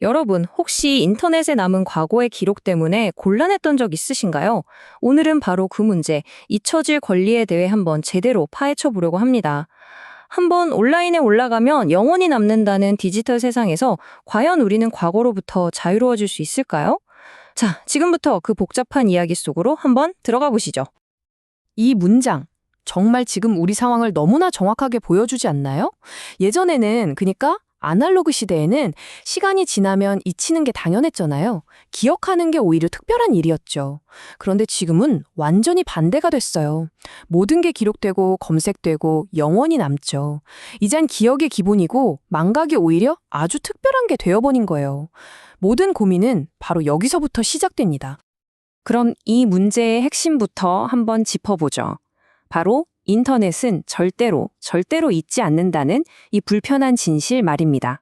여러분, 혹시 인터넷에 남은 과거의 기록 때문에 곤란했던 적 있으신가요? 오늘은 바로 그 문제, 잊혀질 권리에 대해 한번 제대로 파헤쳐 보려고 합니다. 한번 온라인에 올라가면 영원히 남는다는 디지털 세상에서 과연 우리는 과거로부터 자유로워질 수 있을까요? 자, 지금부터 그 복잡한 이야기 속으로 한번 들어가 보시죠. 이 문장, 정말 지금 우리 상황을 너무나 정확하게 보여주지 않나요? 예전에는, 그러니까 아날로그 시대에는 시간이 지나면 잊히는 게 당연했잖아요. 기억하는 게 오히려 특별한 일이었죠. 그런데 지금은 완전히 반대가 됐어요. 모든 게 기록되고 검색되고 영원히 남죠. 이젠 기억이 기본이고 망각이 오히려 아주 특별한 게 되어버린 거예요. 모든 고민은 바로 여기서부터 시작됩니다. 그럼 이 문제의 핵심부터 한번 짚어보죠. 바로 인터넷은 절대로 잊지 않는다는 이 불편한 진실 말입니다.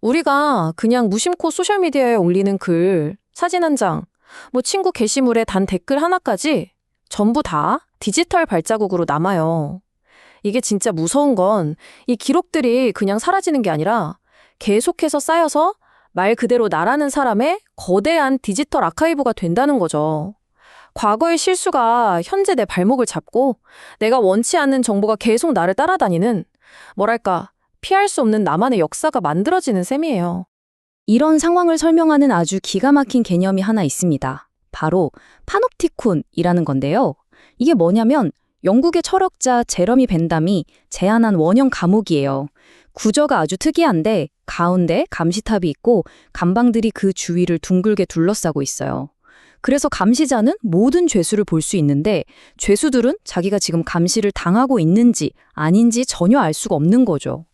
우리가 그냥 무심코 소셜미디어에 올리는 글, 사진 한 장, 친구 게시물에 단 댓글 하나까지 전부 다 디지털 발자국으로 남아요. 이게 진짜 무서운 건 이 기록들이 그냥 사라지는 게 아니라 계속해서 쌓여서 말 그대로 나라는 사람의 거대한 디지털 아카이브가 된다는 거죠. 과거의 실수가 현재 내 발목을 잡고 내가 원치 않는 정보가 계속 나를 따라다니는, 피할 수 없는 나만의 역사가 만들어지는 셈이에요. 이런 상황을 설명하는 아주 기가 막힌 개념이 하나 있습니다. 바로 파놉티콘이라는 건데요. 이게 뭐냐면 영국의 철학자 제러미 벤담이 제안한 원형 감옥이에요. 구조가 아주 특이한데 가운데 감시탑이 있고 감방들이 그 주위를 둥글게 둘러싸고 있어요. 그래서 감시자는 모든 죄수를 볼 수 있는데 죄수들은 자기가 지금 감시를 당하고 있는지 아닌지 전혀 알 수가 없는 거죠.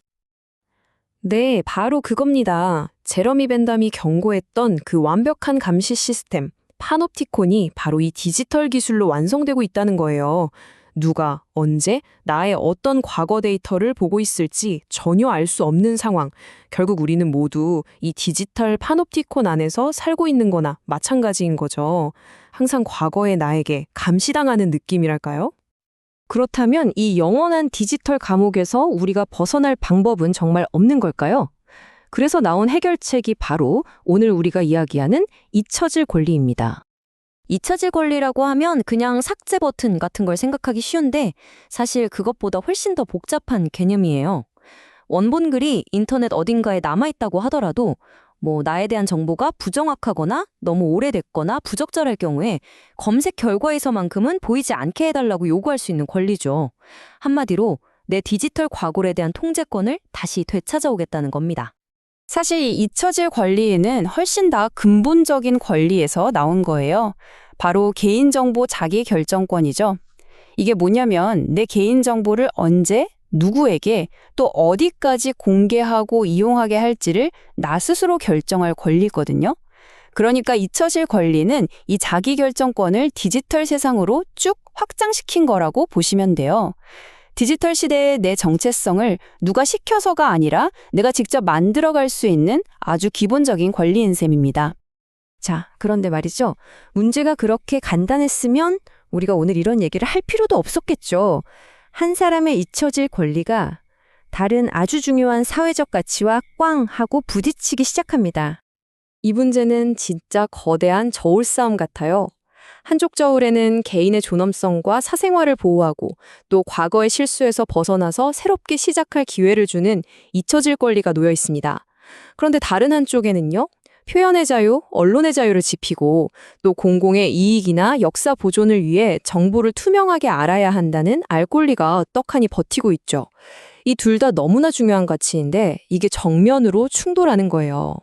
네, 바로 그겁니다. 제러미 벤담이 경고했던 그 완벽한 감시 시스템, 파놉티콘이 바로 이 디지털 기술로 완성되고 있다는 거예요. 누가, 언제, 나의 어떤 과거 데이터를 보고 있을지 전혀 알 수 없는 상황. 결국 우리는 모두 이 디지털 파놉티콘 안에서 살고 있는 거나 마찬가지인 거죠. 항상 과거의 나에게 감시당하는 느낌이랄까요? 그렇다면 이 영원한 디지털 감옥에서 우리가 벗어날 방법은 정말 없는 걸까요? 그래서 나온 해결책이 바로 오늘 우리가 이야기하는 잊혀질 권리입니다. 잊혀질 권리라고 하면 그냥 삭제 버튼 같은 걸 생각하기 쉬운데 사실 그것보다 훨씬 더 복잡한 개념이에요. 원본 글이 인터넷 어딘가에 남아있다고 하더라도 나에 대한 정보가 부정확하거나 너무 오래됐거나 부적절할 경우에 검색 결과에서만큼은 보이지 않게 해달라고 요구할 수 있는 권리죠. 한마디로 내 디지털 과거에 대한 통제권을 다시 되찾아오겠다는 겁니다. 사실 이 잊혀질 권리에는 훨씬 더 근본적인 권리에서 나온 거예요. 바로 개인정보 자기결정권이죠. 이게 뭐냐면 내 개인정보를 언제, 누구에게, 또 어디까지 공개하고 이용하게 할지를 나 스스로 결정할 권리거든요. 그러니까 잊혀질 권리는 이 자기결정권을 디지털 세상으로 쭉 확장시킨 거라고 보시면 돼요. 디지털 시대의 내 정체성을 누가 시켜서가 아니라 내가 직접 만들어갈 수 있는 아주 기본적인 권리인 셈입니다. 자, 그런데 말이죠. 문제가 그렇게 간단했으면 우리가 오늘 이런 얘기를 할 필요도 없었겠죠. 한 사람의 잊혀질 권리가 다른 아주 중요한 사회적 가치와 꽝 하고 부딪히기 시작합니다. 이 문제는 진짜 거대한 저울싸움 같아요. 한쪽 저울에는 개인의 존엄성과 사생활을 보호하고 또 과거의 실수에서 벗어나서 새롭게 시작할 기회를 주는 잊혀질 권리가 놓여 있습니다. 그런데 다른 한쪽에는요. 표현의 자유, 언론의 자유를 지키고 또 공공의 이익이나 역사 보존을 위해 정보를 투명하게 알아야 한다는 알 권리가 떡하니 버티고 있죠. 이 둘 다 너무나 중요한 가치인데 이게 정면으로 충돌하는 거예요.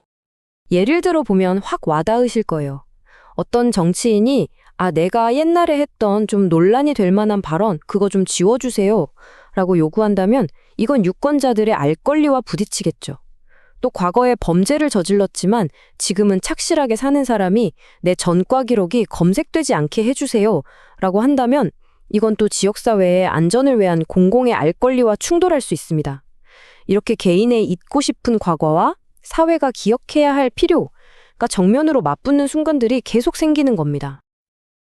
예를 들어 보면 확 와닿으실 거예요. 어떤 정치인이 내가 옛날에 했던 좀 논란이 될 만한 발언 그거 좀 지워주세요 라고 요구한다면 이건 유권자들의 알 권리와 부딪히겠죠. 또 과거에 범죄를 저질렀지만 지금은 착실하게 사는 사람이 내 전과 기록이 검색되지 않게 해주세요 라고 한다면 이건 또 지역사회의 안전을 위한 공공의 알 권리와 충돌할 수 있습니다. 이렇게 개인의 잊고 싶은 과거와 사회가 기억해야 할 필요가 정면으로 맞붙는 순간들이 계속 생기는 겁니다.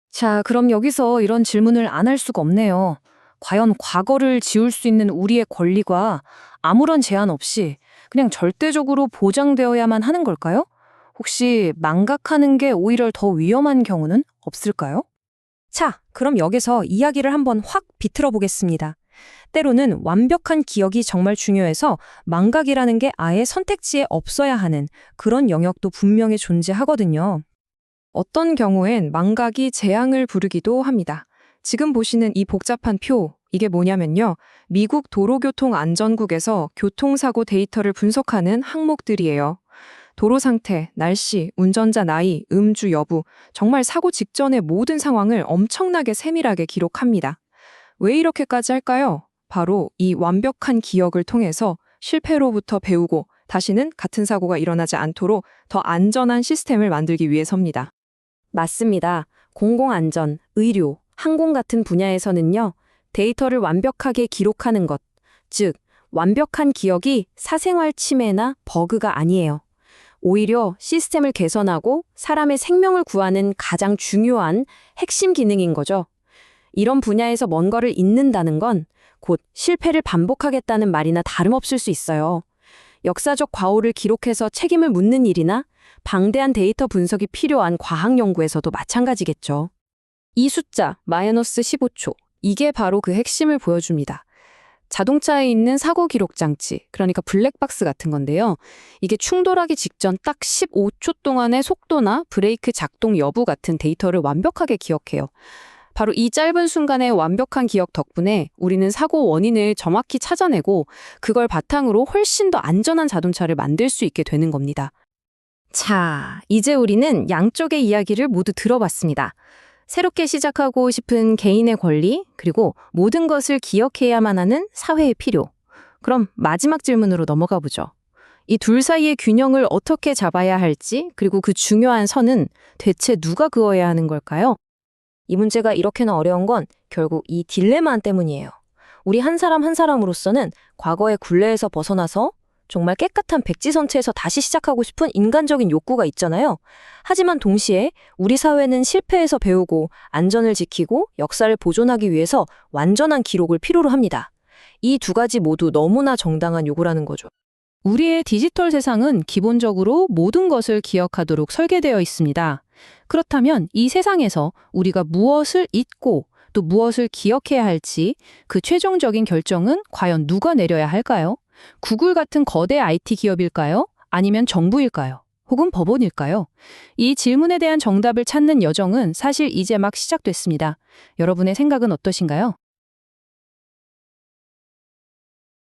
자, 그럼 여기서 이런 질문을 안 할 수가 없네요. 과연 과거를 지울 수 있는 우리의 권리가 아무런 제한 없이 그냥 절대적으로 보장되어야만 하는 걸까요? 혹시 망각하는 게 오히려 더 위험한 경우는 없을까요? 자, 그럼 여기서 이야기를 한번 확 비틀어 보겠습니다. 때로는 완벽한 기억이 정말 중요해서 망각이라는 게 아예 선택지에 없어야 하는 그런 영역도 분명히 존재하거든요. 어떤 경우엔 망각이 재앙을 부르기도 합니다. 지금 보시는 이 복잡한 표, 이게 뭐냐면요. 미국 도로교통안전국에서 교통사고 데이터를 분석하는 항목들이에요. 도로 상태, 날씨, 운전자 나이, 음주 여부, 정말 사고 직전의 모든 상황을 엄청나게 세밀하게 기록합니다. 왜 이렇게까지 할까요? 바로 이 완벽한 기억을 통해서 실패로부터 배우고 다시는 같은 사고가 일어나지 않도록 더 안전한 시스템을 만들기 위해서입니다. 맞습니다. 공공안전, 의료, 항공 같은 분야에서는요. 데이터를 완벽하게 기록하는 것, 즉 완벽한 기억이 사생활 침해나 버그가 아니에요. 오히려 시스템을 개선하고 사람의 생명을 구하는 가장 중요한 핵심 기능인 거죠. 이런 분야에서 뭔가를 잊는다는 건 곧 실패를 반복하겠다는 말이나 다름없을 수 있어요. 역사적 과오를 기록해서 책임을 묻는 일이나 방대한 데이터 분석이 필요한 과학 연구에서도 마찬가지겠죠. 이 숫자, 마이너스 15초, 이게 바로 그 핵심을 보여줍니다. 자동차에 있는 사고 기록 장치, 그러니까 블랙박스 같은 건데요. 이게 충돌하기 직전 딱 15초 동안의 속도나 브레이크 작동 여부 같은 데이터를 완벽하게 기억해요. 바로 이 짧은 순간의 완벽한 기억 덕분에 우리는 사고 원인을 정확히 찾아내고 그걸 바탕으로 훨씬 더 안전한 자동차를 만들 수 있게 되는 겁니다. 자, 이제 우리는 양쪽의 이야기를 모두 들어봤습니다. 새롭게 시작하고 싶은 개인의 권리, 그리고 모든 것을 기억해야만 하는 사회의 필요. 그럼 마지막 질문으로 넘어가 보죠. 이 둘 사이의 균형을 어떻게 잡아야 할지, 그리고 그 중요한 선은 대체 누가 그어야 하는 걸까요? 이 문제가 이렇게나 어려운 건 결국 이 딜레마 때문이에요. 우리 한 사람 한 사람으로서는 과거의 굴레에서 벗어나서 정말 깨끗한 백지선체에서 다시 시작하고 싶은 인간적인 욕구가 있잖아요. 하지만 동시에 우리 사회는 실패에서 배우고 안전을 지키고 역사를 보존하기 위해서 완전한 기록을 필요로 합니다. 이 두 가지 모두 너무나 정당한 요구라는 거죠. 우리의 디지털 세상은 기본적으로 모든 것을 기억하도록 설계되어 있습니다. 그렇다면 이 세상에서 우리가 무엇을 잊고 또 무엇을 기억해야 할지 그 최종적인 결정은 과연 누가 내려야 할까요? 구글 같은 거대 IT 기업일까요? 아니면 정부일까요? 혹은 법원일까요? 이 질문에 대한 정답을 찾는 여정은 사실 이제 막 시작됐습니다. 여러분의 생각은 어떠신가요?